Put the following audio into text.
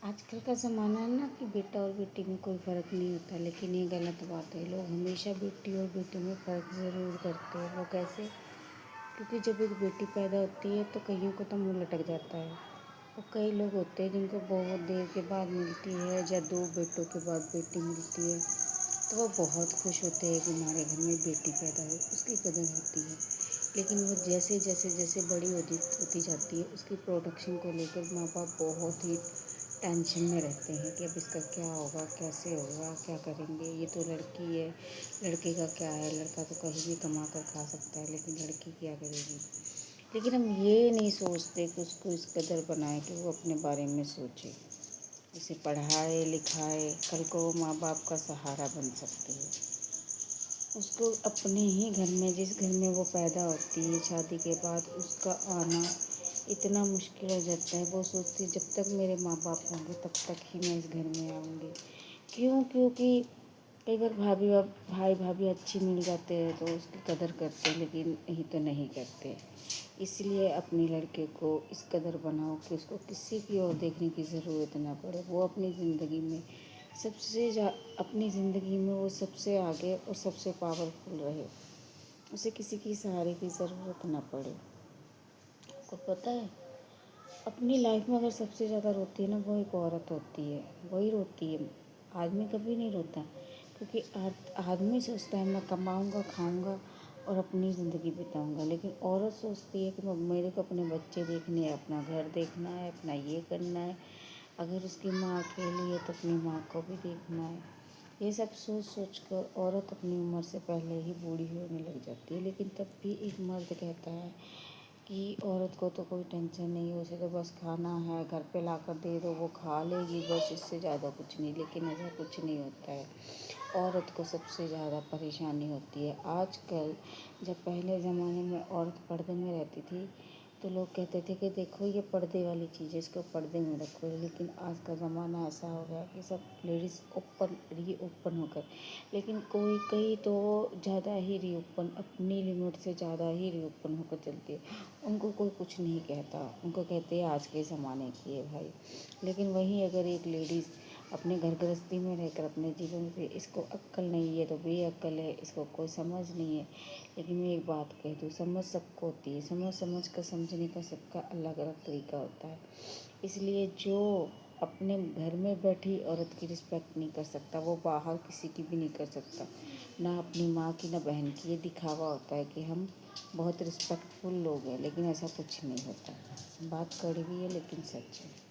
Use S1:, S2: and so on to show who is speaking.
S1: आजकल का ज़माना है ना कि बेटा और बेटी में कोई फ़र्क नहीं होता, लेकिन ये गलत बात है। लोग हमेशा बेटी और बेटे में फ़र्क ज़रूर करते हैं। वो कैसे? क्योंकि जब एक बेटी पैदा होती है तो कईयों को तो मुँह लटक जाता है, और कई लोग होते हैं जिनको बहुत देर के बाद मिलती है, या 2 बेटों के बाद बेटी मिलती है, तो वो बहुत खुश होते हैं कि हमारे घर में बेटी पैदा हुई, उसकी कदर होती है। लेकिन वो जैसे जैसे जैसे बड़ी होती जाती है, उसकी प्रोटेक्शन को लेकर माँ बाप बहुत ही टेंशन में रहते हैं कि अब इसका क्या होगा, कैसे होगा, क्या करेंगे। ये तो लड़की है, लड़के का क्या है, लड़का तो कहीं भी कमा कर खा सकता है, लेकिन लड़की क्या करेगी। लेकिन हम ये नहीं सोचते कि उसको इस कदर बनाए कि वो अपने बारे में सोचे, उसे पढ़ाए लिखाए, कल को वो माँ बाप का सहारा बन सकती है। उसको अपने ही घर में, जिस घर में वो पैदा होती है, शादी के बाद उसका आना इतना मुश्किल हो जाता है। वो सोचती है जब तक मेरे माँ बाप होंगे तब तक ही मैं इस घर में आऊँगी। क्यों? क्योंकि कई बार भाई भाभी अच्छी मिल जाते हैं तो उसकी कदर करते हैं, लेकिन नहीं तो नहीं करते। इसलिए अपने लड़के को इस कदर बनाओ कि उसको किसी की ओर देखने की ज़रूरत ना पड़े। वो अपनी ज़िंदगी में अपनी ज़िंदगी में वो सबसे आगे और सबसे पावरफुल रहे। उसे किसी की सहारे की ज़रूरत ना पड़े। आपको पता है, अपनी लाइफ में अगर सबसे ज़्यादा रोती है ना, वो एक औरत होती है। वही रोती है, आदमी कभी नहीं रोता। क्योंकि आदमी सोचता है मैं कमाऊँगा, खाऊँगा और अपनी ज़िंदगी बिताऊँगा, लेकिन औरत सोचती है कि मेरे को अपने बच्चे देखने हैं, अपना घर देखना है, अपना ये करना है। अगर उसकी माँ अकेली है तो अपनी माँ को भी देखना है। ये सब सोच सोच कर औरत अपनी उम्र से पहले ही बूढ़ी होने लग जाती है। लेकिन तब भी एक मर्द कहता है कि औरत को तो कोई टेंशन नहीं है, उसे तो बस खाना है, घर पे लाकर दे दो, वो खा लेगी, बस इससे ज़्यादा कुछ नहीं। लेकिन ऐसा कुछ नहीं होता है। औरत को सबसे ज़्यादा परेशानी होती है आजकल। जब पहले ज़माने में औरत पर्दे में रहती थी तो लोग कहते थे कि देखो ये पर्दे वाली चीज़ है, इसको पर्दे में रखो। लेकिन आज का ज़माना ऐसा हो गया कि सब लेडीज़ ओपन होकर, लेकिन कई तो ज़्यादा ही रीओपन, अपनी लिमिट से ज़्यादा ही रीओपन होकर चलती है। उनको कोई कुछ नहीं कहता, उनको कहते हैं आज के ज़माने की है भाई। लेकिन वहीं अगर एक लेडीज़ अपने घर गृहस्थी में रहकर अपने जीवन पे, इसको अक्ल नहीं है तो बेअक्ल है, इसको कोई समझ नहीं है। लेकिन मैं एक बात कह दूँ, समझ सबको होती है, समझ कर समझने का सबका अलग अलग तरीका होता है। इसलिए जो अपने घर में बैठी औरत की रिस्पेक्ट नहीं कर सकता, वो बाहर किसी की भी नहीं कर सकता, ना अपनी माँ की ना बहन की। ये दिखावा होता है कि हम बहुत रिस्पेक्टफुल लोग हैं, लेकिन ऐसा कुछ नहीं होता। बात कड़वी है लेकिन सच है।